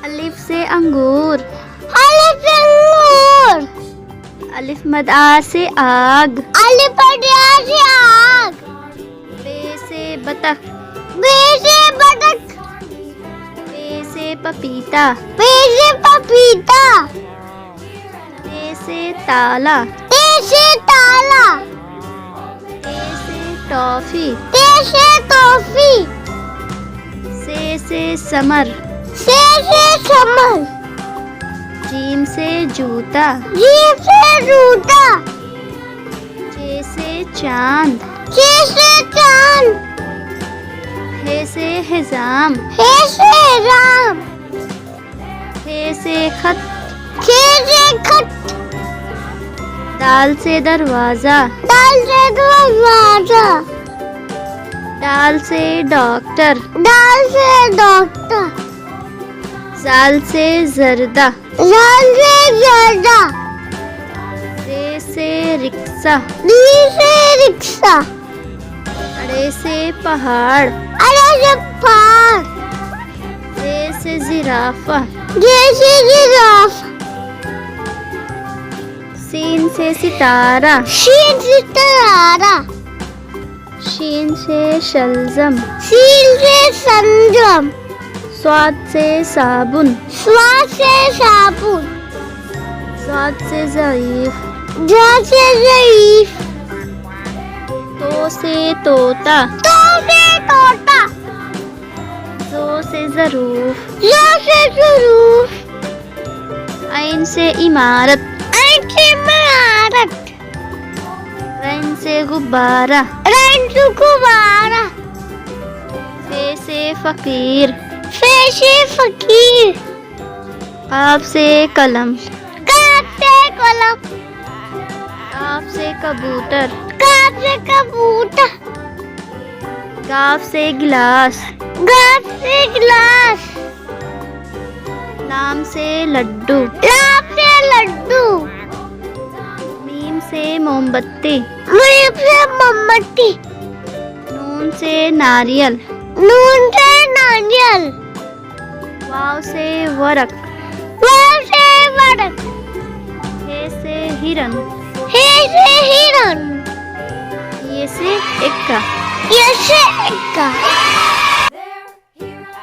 अलिफ से अंगूर। अलिफ से अंगूर। अलिफ मद आ से आग। अलिफ मद आ से आग। बे से बतख। बे से बतख। पे से पपीता। पे से पपीता। ते से ताला। ते से ताला। ते से टॉफी। ते से टॉफी। से समर। से समर। जीम से जूता। जीम से जूता। चे से चांद। चे से चांद। हे से हिजाम। हे से राम। खे से खत। खे से खत। दाल से दरवाजा। दाल से दरवाजा। दाल से डॉक्टर। दाल से डॉक्टर। जाल से जर्दा। जाल से जर्दा। रे से रिक्शा। री से रिक्शा। अड़े से पहाड़। अरे से पहाड़। जे से जिराफा। जैसे जिराफ। सीन से सितारा। शीन से तारा। शीन से शलजम। शीन से संजम। स्वाद से साबुन। स्वाद से साबुन। स्वाद से ज़ईफ। जा से ज़ईफ। तो से तोता। तो से तोता। जो से ज़रूफ। जो से ज़रूफ। ऐन से इमारत। ऐन से इमारत। रैन से गुब्बारा। रैन से गुब्बारा। फे से फ़कीर। फे से फकीर। काफ से कलम। काफ से कलम। काफ से कबूतर। काफ से कबूतर। गाफ से गिलास। गाफ से गिलास। लाम से लड्डू। लाम से लड्डू। मीम से मोमबत्ती। मीम से मोमबत्ती। नून से नारियल। नून से नारियल। वाव से वरक। वाव से वरक। हे से हिरन। हे से हिरन। ये से एक्का। ये से एक्का।